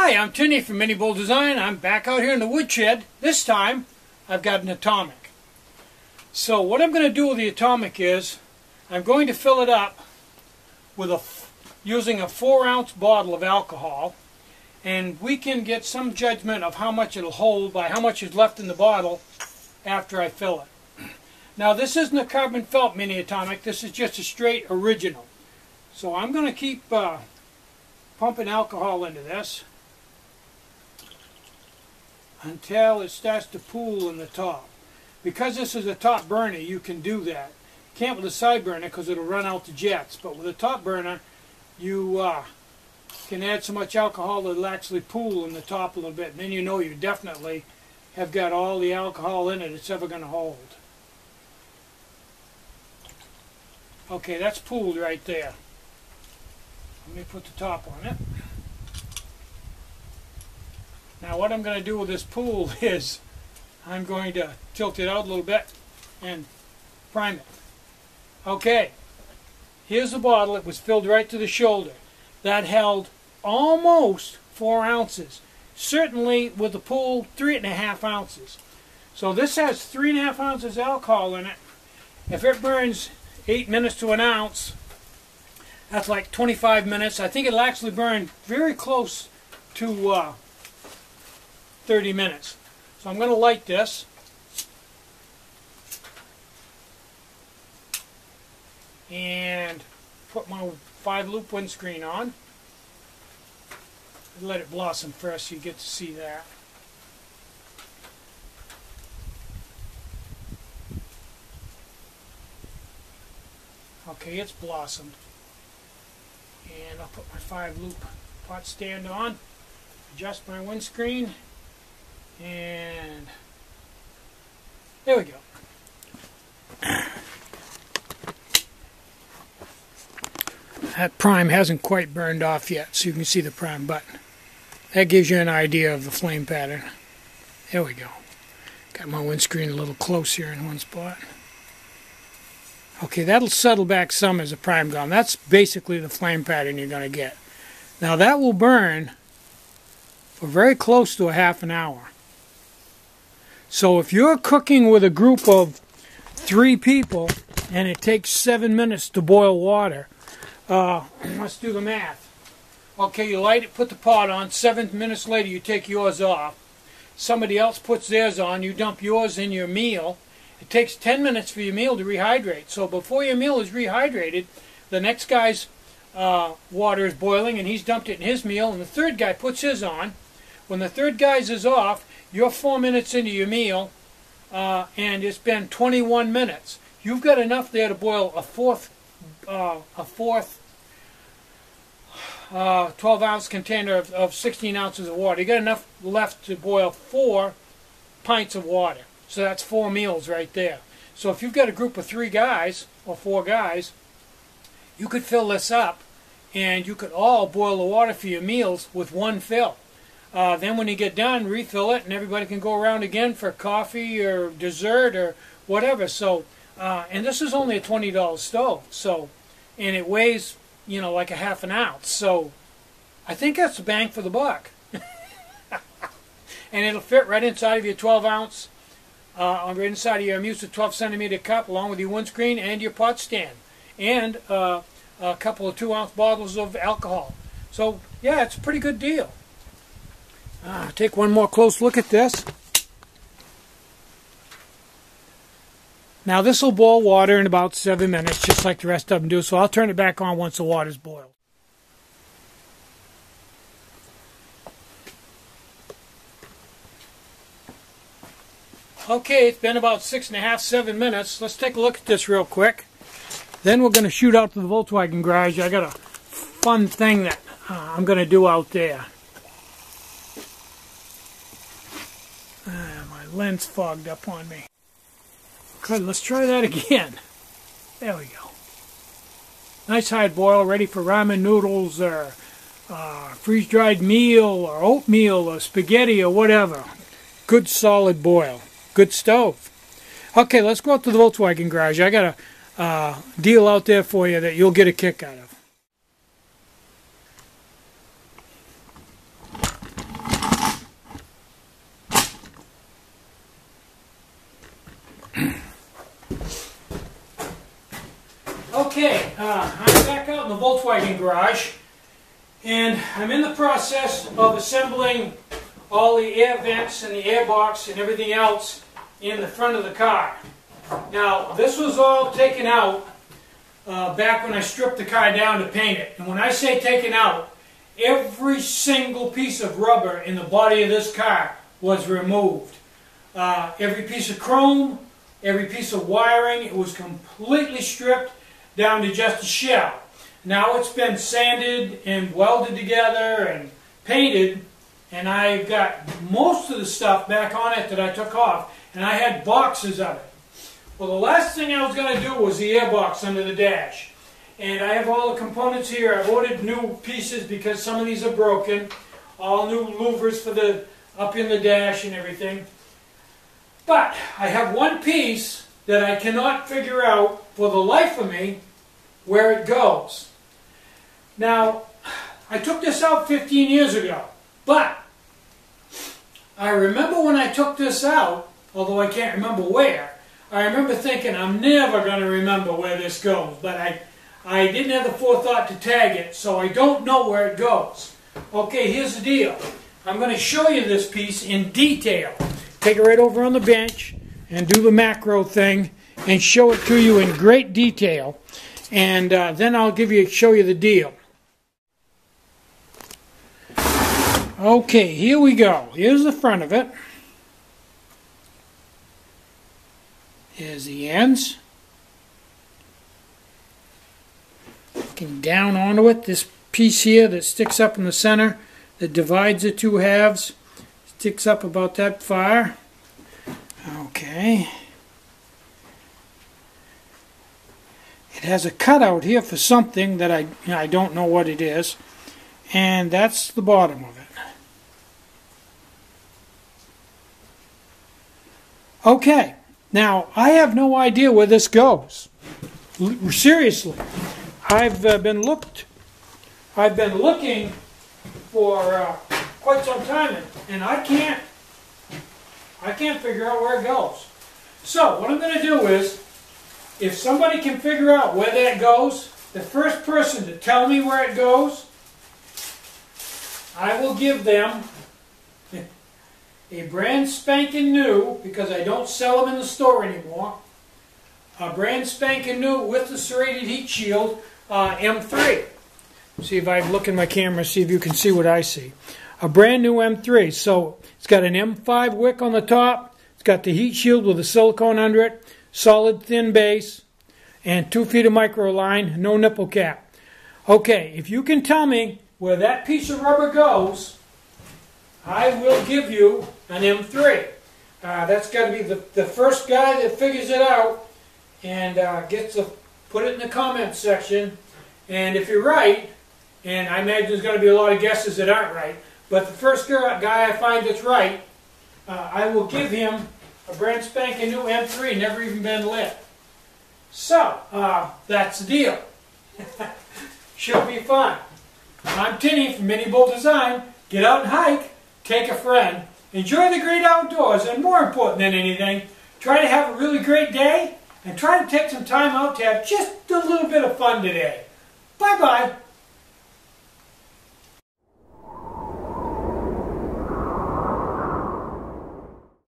Hi, I'm Tinny from minibulldesign. I'm back out here in the woodshed. This time, I've got an atomic. So what I'm going to do with the atomic is, I'm going to fill it up with using a 4-ounce bottle of alcohol, and we can get some judgment of how much it'll hold by how much is left in the bottle after I fill it. Now this isn't a carbon felt mini atomic, this is just a straight original. So I'm going to keep pumping alcohol into this until it starts to pool in the top. Because this is a top burner, you can do that. You can't with a side burner because it'll run out the jets, but with a top burner you can add so much alcohol that it'll actually pool in the top a little bit, and then you know you definitely have got all the alcohol in it it's ever going to hold. Okay, that's pooled right there. Let me put the top on it. Now what I'm going to do with this pool is I'm going to tilt it out a little bit and prime it. Okay, here's the bottle. It was filled right to the shoulder. That held almost 4 ounces. Certainly with the pool, 3.5 ounces. So this has 3.5 ounces alcohol in it. If it burns 8 minutes to an ounce, that's like 25 minutes. I think it'll actually burn very close to 30 minutes. So I'm going to light this. And put my 5-loop windscreen on. Let it blossom first so you get to see that. Okay, it's blossomed. And I'll put my 5-loop pot stand on, adjust my windscreen, and there we go. That prime hasn't quite burned off yet, so you can see the prime button. That gives you an idea of the flame pattern. There we go. Got my windscreen a little close here in one spot. Okay, that'll settle back some as the prime gone. That's basically the flame pattern you're going to get. Now that will burn for very close to a half an hour. So if you're cooking with a group of 3 people and it takes 7 minutes to boil water, let's do the math. Okay, you light it, put the pot on, 7 minutes later you take yours off. Somebody else puts theirs on, you dump yours in your meal. It takes 10 minutes for your meal to rehydrate. So before your meal is rehydrated, the next guy's water is boiling and he's dumped it in his meal, and the third guy puts his on. When the third guy's is off, you're 4 minutes into your meal and it's been 21 minutes. You've got enough there to boil a fourth 12-ounce container of 16 ounces of water. You got enough left to boil 4 pints of water. So that's 4 meals right there. So if you've got a group of 3 guys or 4 guys, you could fill this up and you could all boil the water for your meals with one fill. Then when you get done, refill it and everybody can go around again for coffee or dessert or whatever. So, and this is only a $20 stove. So, and it weighs, you know, like a half an ounce. So I think that's a bang for the buck. And it'll fit right inside of your 12-ounce right inside of your Musa 12-centimeter cup, along with your windscreen and your pot stand, and a couple of 2-ounce bottles of alcohol. So yeah, it's a pretty good deal. Take one more close look at this. Now this will boil water in about 7 minutes, just like the rest of them do, so I'll turn it back on once the water's boiled. Okay, it's been about 6.5, 7 minutes. Let's take a look at this real quick. Then we're going to shoot out to the Volkswagen garage. I got a fun thing that I'm going to do out there. My lens fogged up on me. Good, let's try that again. There we go. Nice hard boil, ready for ramen noodles or freeze-dried meal or oatmeal or spaghetti or whatever. Good solid boil. Good stove. Okay, let's go out to the Volkswagen garage. I got a deal out there for you that you'll get a kick out of. Okay, I'm back out in the Volkswagen garage, and I'm in the process of assembling all the air vents and the air box and everything else in the front of the car. Now, this was all taken out back when I stripped the car down to paint it. And when I say taken out, every single piece of rubber in the body of this car was removed. Every piece of chrome, every piece of wiring, it was completely stripped down to just a shell. Now it's been sanded and welded together and painted, and I've got most of the stuff back on it that I took off, and I had boxes of it. Well, the last thing I was going to do was the airbox under the dash. And I have all the components here. I've ordered new pieces because some of these are broken. All new louvers for the up in the dash and everything. But I have one piece that I cannot figure out for the life of me where it goes. Now, I took this out 15 years ago, but I remember when I took this out, although I can't remember where, I remember thinking I'm never going to remember where this goes, but I didn't have the forethought to tag it, so I don't know where it goes. Okay, here's the deal. I'm going to show you this piece in detail. Take it right over on the bench and do the macro thing and show it to you in great detail. And then I'll show you the deal. Okay, here we go. Here's the front of it. Here's the ends. Looking down onto it, this piece here that sticks up in the center that divides the two halves sticks up about that far. Okay. It has a cutout here for something that I don't know what it is, and that's the bottom of it. Okay, now I have no idea where this goes. Seriously, I've been looking for quite some time, and I can't figure out where it goes. So what I'm going to do is, if somebody can figure out where that goes, the first person to tell me where it goes, I will give them a brand spanking new, because I don't sell them in the store anymore, a brand spanking new with the serrated heat shield M3. See if I look in my camera, see if you can see what I see. A brand new M3. So it's got an M5 wick on the top. It's got the heat shield with a silicone under it, solid thin base, and 2 feet of micro line, no nipple cap. Okay, if you can tell me where that piece of rubber goes, I will give you an M3. That's got to be the first guy that figures it out and put it in the comments section. And if you're right, and I imagine there's going to be a lot of guesses that aren't right, but the first guy I find that's right, I will give him a brand spanking new M3, never even been lit. So, that's the deal. Should be fun. I'm Tinny from minibulldesign. Get out and hike, take a friend, enjoy the great outdoors, and more important than anything, try to have a really great day, and try to take some time out to have just a little bit of fun today. Bye-bye.